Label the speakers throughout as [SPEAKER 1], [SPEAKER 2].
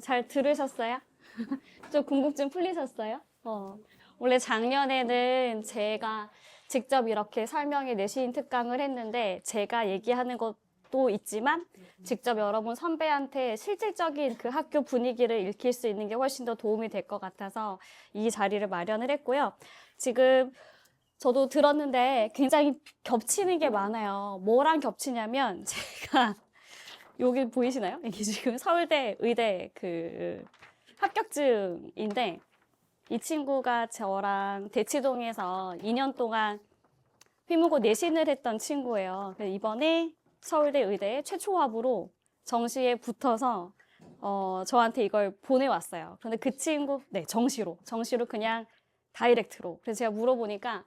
[SPEAKER 1] 잘 들으셨어요? 좀 궁금증 풀리셨어요? 원래 작년에는 제가 직접 이렇게 설명회 내신 특강을 했는데 제가 얘기하는 것도 있지만 직접 여러분 선배한테 실질적인 그 학교 분위기를 읽힐 수 있는 게 훨씬 더 도움이 될 것 같아서 이 자리를 마련을 했고요. 지금 저도 들었는데 굉장히 겹치는 게 많아요. 뭐랑 겹치냐면 제가 여기 보이시나요? 이게 지금 서울대 의대 그 합격증인데 이 친구가 저랑 대치동에서 2년 동안 휘무고 내신을 했던 친구예요. 그래서 이번에 서울대 의대 최초 합으로 정시에 붙어서 저한테 이걸 보내왔어요. 그런데 그 친구, 네, 정시로 그냥 다이렉트로. 그래서 제가 물어보니까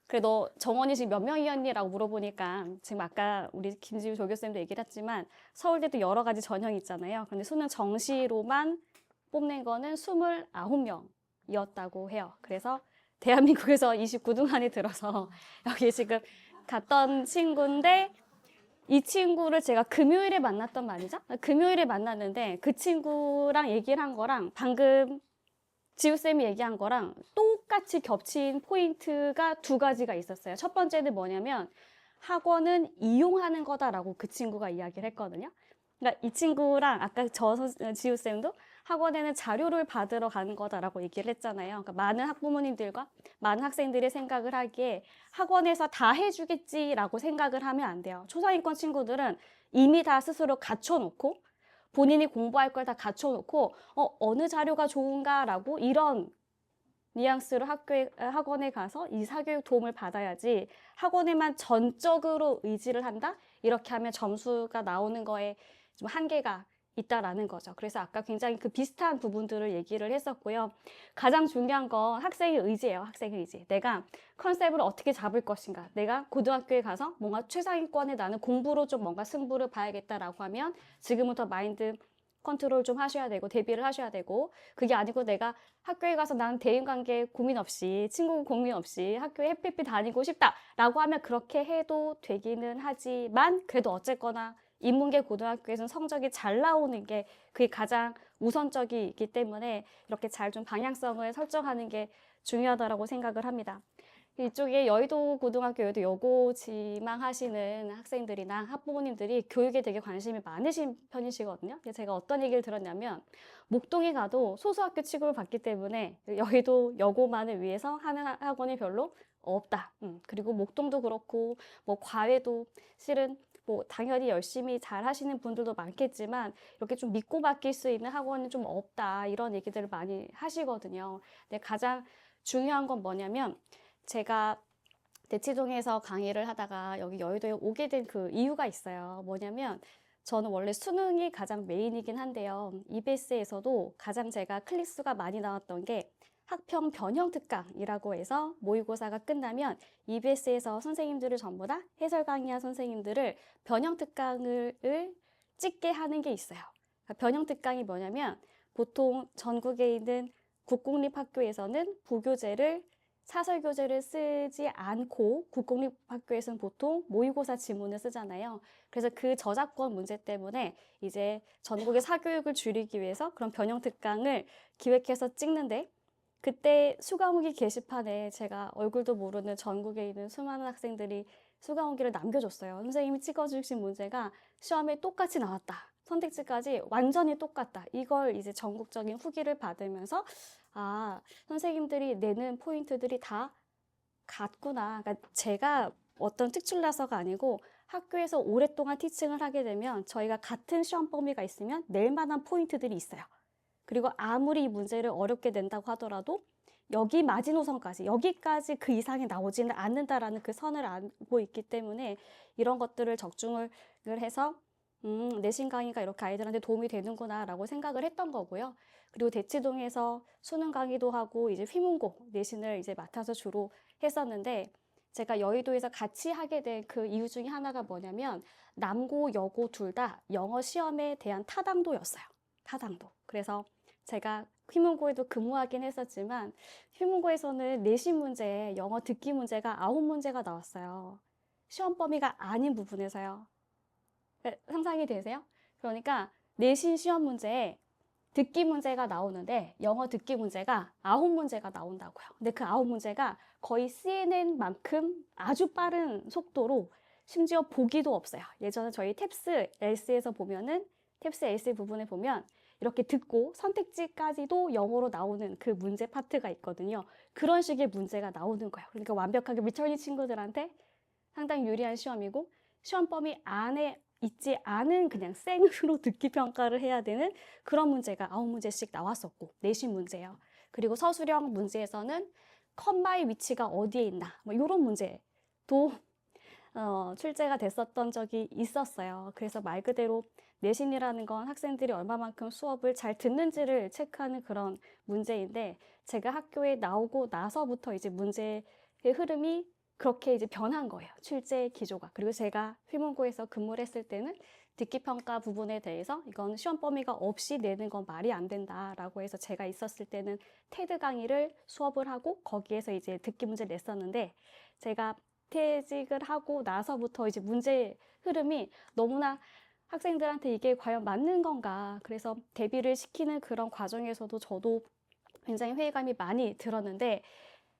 [SPEAKER 1] 그래 너 정원이 지금 몇 명이었니?라고 물어보니까 지금 아까 우리 김지우 조교쌤도 얘기를 했지만 서울대도 여러 가지 전형이 있잖아요. 근데 수능 정시로만 뽑는 거는 29명이었다고 해요. 그래서 대한민국에서 29등 안에 들어서 여기 지금 갔던 친구인데 이 친구를 제가 금요일에 만났단 말이죠. 금요일에 만났는데 그 친구랑 얘기를 한 거랑 방금 지우쌤이 얘기한 거랑 똑같이 겹친 포인트가 두 가지가 있었어요. 첫 번째는 뭐냐면 학원은 이용하는 거다라고 그 친구가 이야기를 했거든요. 그러니까 이 친구랑 아까 지우쌤도 학원에는 자료를 받으러 가는 거다라고 얘기를 했잖아요. 그러니까 많은 학부모님들과 많은 학생들이 생각을 하기에 학원에서 다 해주겠지라고 생각을 하면 안 돼요. 초상위권 친구들은 이미 다 스스로 갖춰놓고 본인이 공부할 걸 다 갖춰놓고 어느 자료가 좋은가라고 이런 뉘앙스로 학원에 가서 이 사교육 도움을 받아야지 학원에만 전적으로 의지를 한다? 이렇게 하면 점수가 나오는 거에 좀 한계가 있다라는 거죠. 그래서 아까 굉장히 그 비슷한 부분들을 얘기를 했었고요. 가장 중요한 건 학생의 의지예요. 학생의 의지. 내가 컨셉을 어떻게 잡을 것인가. 내가 고등학교에 가서 뭔가 최상위권에 나는 공부로 좀 뭔가 승부를 봐야겠다라고 하면 지금부터 마인드 컨트롤 좀 하셔야 되고 대비를 하셔야 되고 그게 아니고 내가 학교에 가서 나는 대인관계 고민 없이 친구 고민 없이 학교에 해피해피 다니고 싶다라고 하면 그렇게 해도 되기는 하지만 그래도 어쨌거나 인문계 고등학교에서는 성적이 잘 나오는 게 그게 가장 우선적이기 때문에 이렇게 잘 좀 방향성을 설정하는 게 중요하다고 생각을 합니다. 이쪽에 여의도 고등학교, 여의도 여고 지망하시는 학생들이나 학부모님들이 교육에 되게 관심이 많으신 편이시거든요. 제가 어떤 얘기를 들었냐면 목동에 가도 소수학교 취급을 받기 때문에 여의도 여고만을 위해서 하는 학원이 별로 없다. 그리고 목동도 그렇고 뭐 과외도 실은 뭐 당연히 열심히 잘 하시는 분들도 많겠지만 이렇게 좀 믿고 맡길 수 있는 학원이 좀 없다. 이런 얘기들을 많이 하시거든요. 근데 가장 중요한 건 뭐냐면 제가 대치동에서 강의를 하다가 여기 여의도에 오게 된 그 이유가 있어요. 뭐냐면 저는 원래 수능이 가장 메인이긴 한데요. EBS에서도 가장 제가 클릭수가 많이 나왔던 게 학평 변형 특강이라고 해서 모의고사가 끝나면 EBS에서 선생님들을 전부 다 해설 강의한 선생님들을 변형 특강을 찍게 하는 게 있어요. 그러니까 변형 특강이 뭐냐면 보통 전국에 있는 국공립학교에서는 부교재를 사설교재를 쓰지 않고 국공립학교에서는 보통 모의고사 지문을 쓰잖아요. 그래서 그 저작권 문제 때문에 이제 전국의 사교육을 줄이기 위해서 그런 변형 특강을 기획해서 찍는데 그때 수강후기 게시판에 제가 얼굴도 모르는 전국에 있는 수많은 학생들이 수강후기를 남겨줬어요. 선생님이 찍어주신 문제가 시험에 똑같이 나왔다. 선택지까지 완전히 똑같다. 이걸 이제 전국적인 후기를 받으면서 아, 선생님들이 내는 포인트들이 다 같구나. 그러니까 제가 어떤 특출나서가 아니고 학교에서 오랫동안 티칭을 하게 되면 저희가 같은 시험 범위가 있으면 낼 만한 포인트들이 있어요. 그리고 아무리 이 문제를 어렵게 낸다고 하더라도 여기 마지노선까지, 여기까지 그 이상이 나오지는 않는다라는 그 선을 알고 있기 때문에 이런 것들을 적중을 해서 내신 강의가 이렇게 아이들한테 도움이 되는구나 라고 생각을 했던 거고요. 그리고 대치동에서 수능 강의도 하고 이제 휘문고 내신을 이제 맡아서 주로 했었는데 제가 여의도에서 같이 하게 된 그 이유 중에 하나가 뭐냐면 남고, 여고 둘 다 영어 시험에 대한 타당도였어요. 타당도. 그래서 제가 휘문고에도 근무하긴 했었지만 휘문고에서는 내신 문제에 영어 듣기 문제가 9문제가 나왔어요. 시험 범위가 아닌 부분에서요. 상상이 되세요? 그러니까 내신 시험 문제에 듣기 문제가 나오는데 영어 듣기 문제가 9문제가 나온다고요. 근데 그 9문제가 거의 CNN만큼 아주 빠른 속도로 심지어 보기도 없어요. 예전에 저희 탭스 LC에서 보면은 탭스 LC 부분에 보면 이렇게 듣고 선택지까지도 영어로 나오는 그 문제 파트가 있거든요. 그런 식의 문제가 나오는 거예요. 그러니까 완벽하게 리터닝 친구들한테 상당히 유리한 시험이고 시험 범위 안에 있지 않은 그냥 생으로 듣기 평가를 해야 되는 그런 문제가 9문제씩 나왔었고 내신 문제예요. 그리고 서술형 문제에서는 컴마의 위치가 어디에 있나 뭐 이런 문제도 출제가 됐었던 적이 있었어요. 그래서 말 그대로 내신이라는 건 학생들이 얼마만큼 수업을 잘 듣는지를 체크하는 그런 문제인데 제가 학교에 나오고 나서부터 이제 문제의 흐름이 그렇게 이제 변한 거예요. 출제 기조가. 그리고 제가 휘문고에서 근무를 했을 때는 듣기 평가 부분에 대해서 이건 시험 범위가 없이 내는 건 말이 안 된다라고 해서 제가 있었을 때는 테드 강의를 수업을 하고 거기에서 이제 듣기 문제를 냈었는데 제가 퇴직을 하고 나서부터 이제 문제 흐름이 너무나 학생들한테 이게 과연 맞는 건가. 그래서 대비를 시키는 그런 과정에서도 저도 굉장히 회의감이 많이 들었는데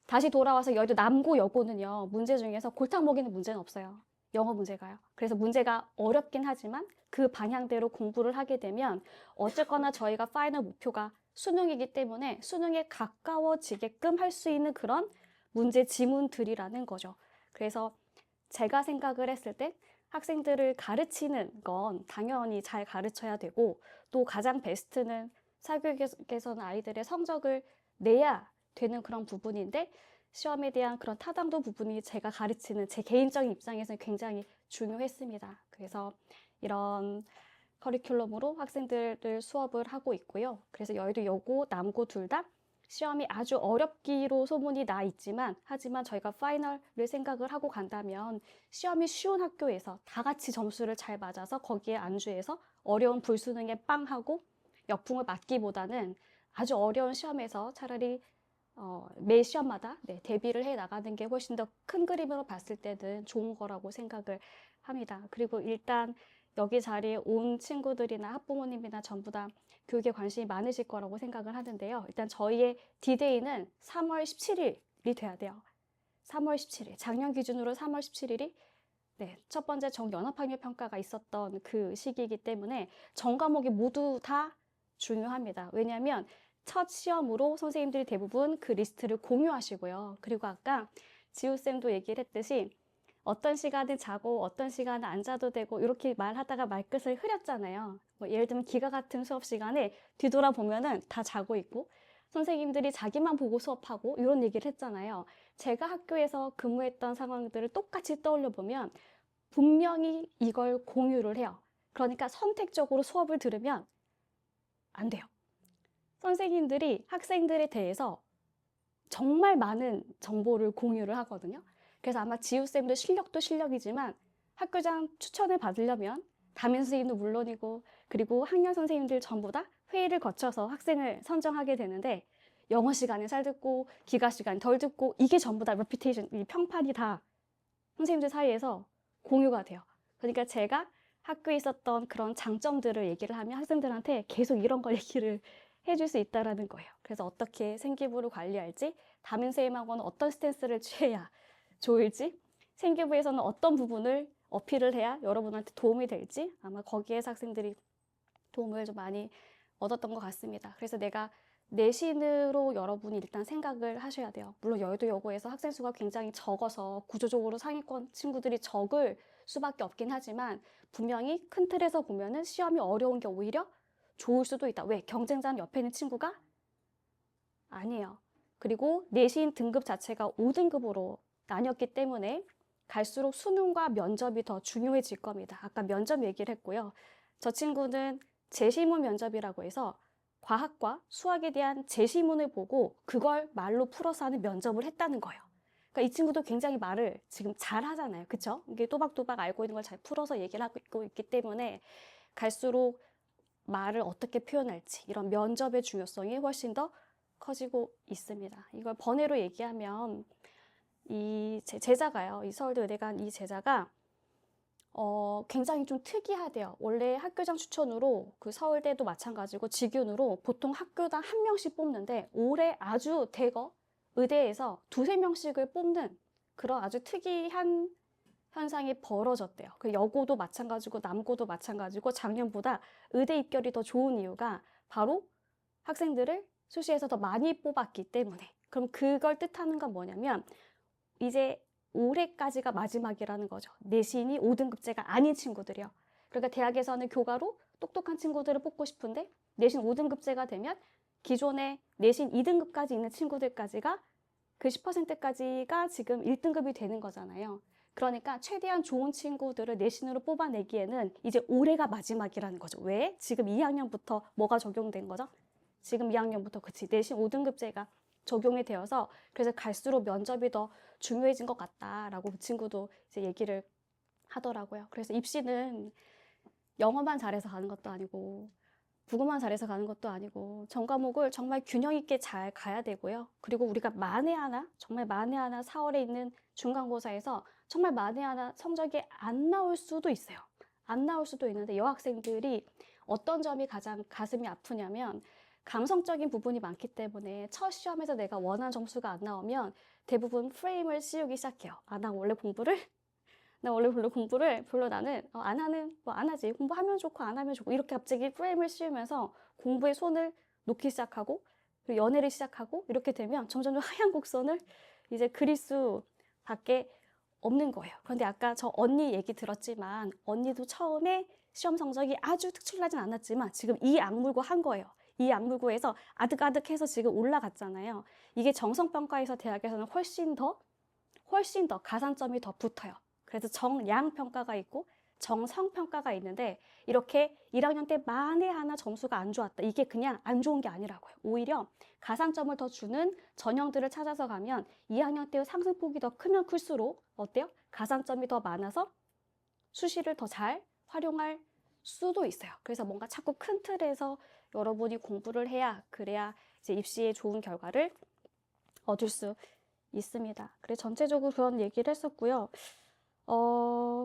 [SPEAKER 1] 다시 돌아와서 여의도 남고 여고는요. 문제 중에서 골탕 먹이는 문제는 없어요. 영어 문제가요. 그래서 문제가 어렵긴 하지만 그 방향대로 공부를 하게 되면 어쨌거나 저희가 파이널 목표가 수능이기 때문에 수능에 가까워지게끔 할 수 있는 그런 문제 지문들이라는 거죠. 그래서 제가 생각을 했을 때 학생들을 가르치는 건 당연히 잘 가르쳐야 되고 또 가장 베스트는 사교육에서는 아이들의 성적을 내야 되는 그런 부분인데 시험에 대한 그런 타당도 부분이 제가 가르치는 제 개인적인 입장에서는 굉장히 중요했습니다. 그래서 이런 커리큘럼으로 학생들을 수업을 하고 있고요. 그래서 여의도 여고, 남고 둘 다 시험이 아주 어렵기로 소문이 나 있지만 하지만 저희가 파이널을 생각을 하고 간다면 시험이 쉬운 학교에서 다 같이 점수를 잘 맞아서 거기에 안주해서 어려운 불수능에 빵 하고 역풍을 맞기보다는 아주 어려운 시험에서 차라리 매 시험마다 대비를 해 나가는 게 훨씬 더 큰 그림으로 봤을 때는 좋은 거라고 생각을 합니다. 그리고 일단 여기 자리에 온 친구들이나 학부모님이나 전부 다 교육에 관심이 많으실 거라고 생각을 하는데요. 일단 저희의 디데이는 3월 17일이 돼야 돼요. 3월 17일. 작년 기준으로 3월 17일이 첫 번째 정연합학력 평가가 있었던 그 시기이기 때문에 전 과목이 모두 다 중요합니다. 왜냐하면 첫 시험으로 선생님들이 대부분 그 리스트를 공유하시고요. 그리고 아까 지우쌤도 얘기를 했듯이 어떤 시간은 자고 어떤 시간은 안 자도 되고 이렇게 말하다가 말끝을 흐렸잖아요. 뭐 예를 들면 기가 같은 수업 시간에 뒤돌아보면은 다 자고 있고 선생님들이 자기만 보고 수업하고 이런 얘기를 했잖아요. 제가 학교에서 근무했던 상황들을 똑같이 떠올려 보면 분명히 이걸 공유를 해요. 그러니까 선택적으로 수업을 들으면 안 돼요. 선생님들이 학생들에 대해서 정말 많은 정보를 공유를 하거든요. 그래서 아마 지우쌤도 실력도 실력이지만 학교장 추천을 받으려면 담임 선생님도 물론이고 그리고 학년 선생님들 전부 다 회의를 거쳐서 학생을 선정하게 되는데 영어 시간에 잘 듣고 기가 시간 덜 듣고 이게 전부 다 레퓨테이션, 이 평판이 다 선생님들 사이에서 공유가 돼요. 그러니까 제가 학교에 있었던 그런 장점들을 얘기를 하면 학생들한테 계속 이런 걸 얘기를 해줄 수 있다는 거예요. 그래서 어떻게 생기부를 관리할지, 담임 선생님하고는 어떤 스탠스를 취해야 좋을지, 생기부에서는 어떤 부분을 어필을 해야 여러분한테 도움이 될지 아마 거기에서 학생들이 도움을 좀 많이 얻었던 것 같습니다. 그래서 내가 내신으로 여러분이 일단 생각을 하셔야 돼요. 물론 여의도 여고에서 학생 수가 굉장히 적어서 구조적으로 상위권 친구들이 적을 수밖에 없긴 하지만 분명히 큰 틀에서 보면은 시험이 어려운 게 오히려 좋을 수도 있다. 왜? 경쟁자는 옆에 있는 친구가 아니에요. 그리고 내신 등급 자체가 5등급으로 나뉘었기 때문에 갈수록 수능과 면접이 더 중요해질 겁니다. 아까 면접 얘기를 했고요. 저 친구는 제시문 면접이라고 해서 과학과 수학에 대한 제시문을 보고 그걸 말로 풀어서 하는 면접을 했다는 거예요. 그러니까 이 친구도 굉장히 말을 지금 잘 하잖아요. 그쵸? 이게 또박또박 알고 있는 걸 잘 풀어서 얘기를 하고 있기 때문에 갈수록 말을 어떻게 표현할지 이런 면접의 중요성이 훨씬 더 커지고 있습니다. 이걸 번외로 얘기하면 이 제자가요. 이 서울대 의대 간 이 제자가 굉장히 좀 특이하대요. 원래 학교장 추천으로 그 서울대도 마찬가지고 직윤으로 보통 학교당 한 명씩 뽑는데 올해 아주 대거 의대에서 두세 명씩을 뽑는 그런 아주 특이한 현상이 벌어졌대요. 그 여고도 마찬가지고 남고도 마찬가지고 작년보다 의대 입결이 더 좋은 이유가 바로 학생들을 수시에서 더 많이 뽑았기 때문에. 그럼 그걸 뜻하는 건 뭐냐면 이제 올해까지가 마지막이라는 거죠. 내신이 5등급제가 아닌 친구들이요. 그러니까 대학에서는 교과로 똑똑한 친구들을 뽑고 싶은데 내신 5등급제가 되면 기존에 내신 2등급까지 있는 친구들까지가 그 10%까지가 지금 1등급이 되는 거잖아요. 그러니까 최대한 좋은 친구들을 내신으로 뽑아내기에는 이제 올해가 마지막이라는 거죠. 왜? 지금 2학년부터 뭐가 적용된 거죠? 지금 2학년부터 그치 내신 5등급제가 적용이 되어서 그래서 갈수록 면접이 더 중요해진 것 같다라고 그 친구도 이제 얘기를 하더라고요. 그래서 입시는 영어만 잘해서 가는 것도 아니고 국어만 잘해서 가는 것도 아니고 전 과목을 정말 균형 있게 잘 가야 되고요. 그리고 우리가 만에 하나 정말 만에 하나 4월에 있는 중간고사에서 정말 만에 하나 성적이 안 나올 수도 있어요. 안 나올 수도 있는데 여학생들이 어떤 점이 가장 가슴이 아프냐면 감성적인 부분이 많기 때문에 첫 시험에서 내가 원하는 점수가 안 나오면 대부분 프레임을 씌우기 시작해요. 아, 나 원래 공부를 별로 나는 안 하지. 공부하면 좋고 안 하면 좋고 이렇게 갑자기 프레임을 씌우면서 공부에 손을 놓기 시작하고 그리고 연애를 시작하고 이렇게 되면 점점 하얀 곡선을 이제 그릴 수밖에 없는 거예요. 그런데 아까 저 언니 얘기 들었지만 언니도 처음에 시험 성적이 아주 특출나진 않았지만 지금 이 악물고 한 거예요. 이 악물고에서 아득아득해서 지금 올라갔잖아요. 이게 정성평가에서 대학에서는 훨씬 더 가산점이 더 붙어요. 그래서 정량평가가 있고 정성평가가 있는데 이렇게 1학년 때 만에 하나 점수가 안 좋았다. 이게 그냥 안 좋은 게 아니라고요. 오히려 가산점을 더 주는 전형들을 찾아서 가면 2학년 때의 상승폭이 더 크면 클수록 어때요? 가산점이 더 많아서 수시를 더 잘 활용할 수도 있어요. 그래서 뭔가 자꾸 큰 틀에서 여러분이 공부를 해야 그래야 이제 입시에 좋은 결과를 얻을 수 있습니다. 그래서 전체적으로 그런 얘기를 했었고요.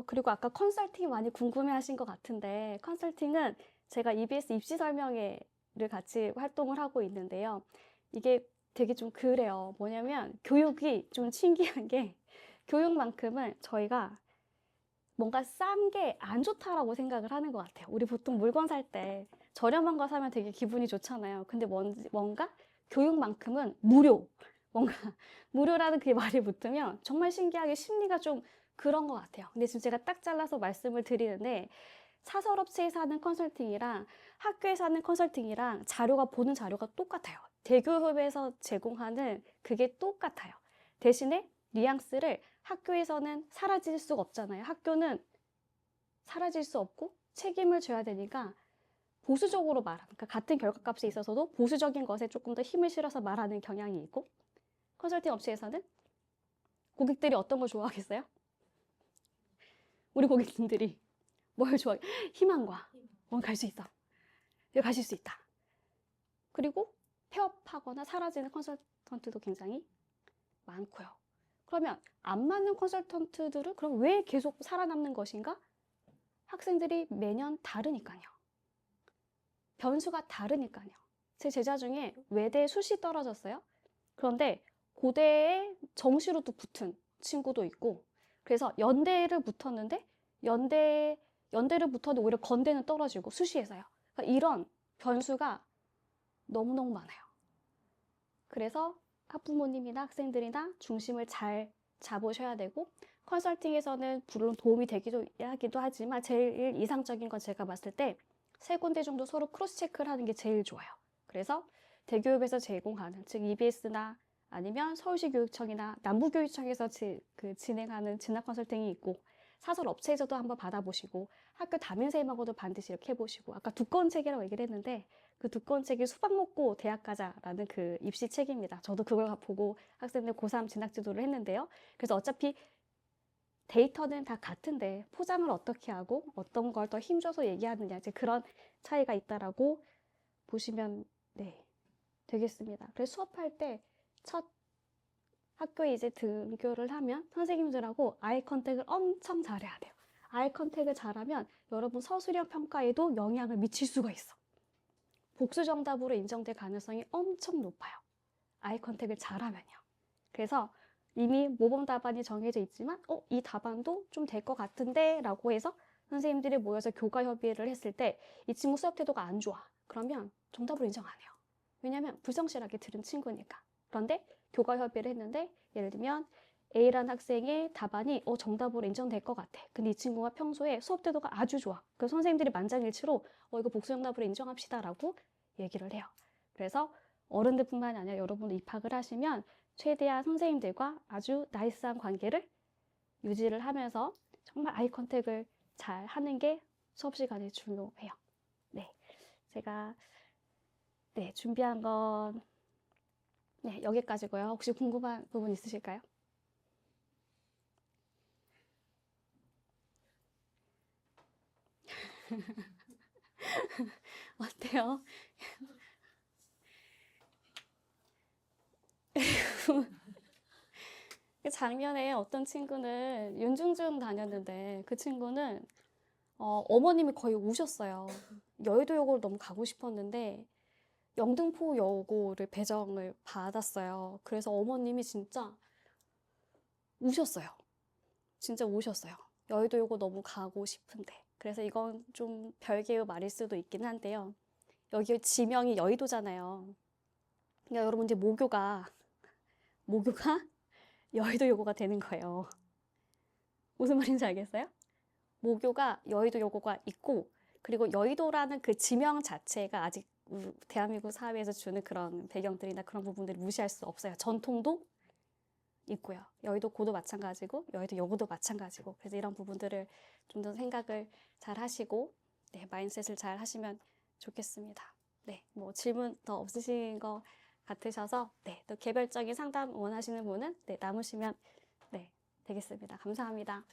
[SPEAKER 1] 그리고 아까 컨설팅 많이 궁금해 하신 것 같은데, 컨설팅은 제가 EBS 입시 설명회를 같이 활동을 하고 있는데요. 이게 되게 좀 그래요. 뭐냐면, 교육이 좀 신기한 게, 교육만큼은 저희가 뭔가 싼 게 안 좋다라고 생각을 하는 것 같아요. 우리 보통 물건 살 때 저렴한 거 사면 되게 기분이 좋잖아요. 근데 뭔가 교육만큼은 무료. 뭔가 무료라는 그 말이 붙으면 정말 신기하게 심리가 좀 그런 것 같아요. 근데 지금 제가 딱 잘라서 말씀을 드리는데 사설업체에서 하는 컨설팅이랑 학교에서 하는 컨설팅이랑 보는 자료가 똑같아요. 대교협에서 제공하는 그게 똑같아요. 대신에 뉘앙스를 학교에서는 사라질 수가 없잖아요. 학교는 사라질 수 없고 책임을 져야 되니까 보수적으로 말하는, 그러니까 같은 결과값에 있어서도 보수적인 것에 조금 더 힘을 실어서 말하는 경향이 있고 컨설팅 업체에서는 고객들이 어떤 걸 좋아하겠어요? 우리 고객님들이 뭘 좋아해? 희망과 갈 수 있어. 여기 가실 수 있다. 그리고 폐업하거나 사라지는 컨설턴트도 굉장히 많고요. 그러면 안 맞는 컨설턴트들은 그럼 왜 계속 살아남는 것인가? 학생들이 매년 다르니까요. 변수가 다르니까요. 제 제자 중에 외대 수시 떨어졌어요. 그런데 고대에 정시로도 붙은 친구도 있고 그래서 연대를 붙었는데 연대를 붙었는데 오히려 건대는 떨어지고 수시에서요. 그러니까 이런 변수가 너무너무 많아요. 그래서 학부모님이나 학생들이나 중심을 잘 잡으셔야 되고 컨설팅에서는 물론 도움이 되기도 하기도 하지만 제일 이상적인 건 제가 봤을 때 세 군데 정도 서로 크로스 체크를 하는 게 제일 좋아요. 그래서 대교육에서 제공하는 즉 EBS나 아니면 서울시 교육청이나 남부교육청에서 진행하는 진학 컨설팅이 있고 사설 업체에서도 한번 받아보시고 학교 담임선생님하고도 반드시 이렇게 해보시고 아까 두꺼운 책이라고 얘기를 했는데 그 두꺼운 책이 수박 먹고 대학 가자라는 그 입시 책입니다. 저도 그걸 보고 학생들 고3 진학 지도를 했는데요. 그래서 어차피 데이터는 다 같은데 포장을 어떻게 하고 어떤 걸 더 힘줘서 얘기하느냐 이제 그런 차이가 있다라고 보시면 되겠습니다. 그래서 수업할 때 첫 학교에 이제 등교를 하면 선생님들하고 아이 컨택을 엄청 잘해야 돼요. 아이 컨택을 잘하면 여러분 서술형 평가에도 영향을 미칠 수가 있어. 복수 정답으로 인정될 가능성이 엄청 높아요. 아이 컨택을 잘하면요. 그래서 이미 모범 답안이 정해져 있지만 이 답안도 좀 될 것 같은데 라고 해서 선생님들이 모여서 교과 협의를 했을 때 이 친구 수업 태도가 안 좋아. 그러면 정답으로 인정 안 해요. 왜냐면 불성실하게 들은 친구니까. 그런데 교과 협의를 했는데 예를 들면 A라는 학생의 답안이 정답으로 인정될 것 같아. 근데 이 친구가 평소에 수업 태도가 아주 좋아. 그래서 선생님들이 만장일치로 이거 복수 정답으로 인정합시다 라고 얘기를 해요. 그래서 어른들뿐만 아니라 여러분도 입학을 하시면 최대한 선생님들과 아주 나이스한 관계를 유지를 하면서 정말 아이 컨택을 잘 하는 게 수업 시간에 중요해요. 네, 제가 준비한 건 여기까지고요. 혹시 궁금한 부분 있으실까요? 어때요? 작년에 어떤 친구는 윤중중 다녔는데 그 친구는 어머님이 거의 우셨어요. 여의도여고를 너무 가고 싶었는데 영등포여고를 배정을 받았어요. 그래서 어머님이 진짜 우셨어요. 진짜 우셨어요. 여의도여고 너무 가고 싶은데. 그래서 이건 좀 별개의 말일 수도 있긴 한데요. 여기 지명이 여의도잖아요. 그러니까 여러분 이제 모교가 여의도여고가 되는 거예요. 무슨 말인지 알겠어요? 모교가 여의도여고가 있고 그리고 여의도라는 그 지명 자체가 아직 대한민국 사회에서 주는 그런 배경들이나 그런 부분들을 무시할 수 없어요. 전통도 있고요. 여의도고도 마찬가지고 여의도여고도 마찬가지고 그래서 이런 부분들을 좀 더 생각을 잘 하시고 마인드셋을 잘 하시면 좋겠습니다. 뭐 질문 더 없으신 거 같으셔서 또 개별적인 상담 원하시는 분은 남으시면 되겠습니다. 감사합니다.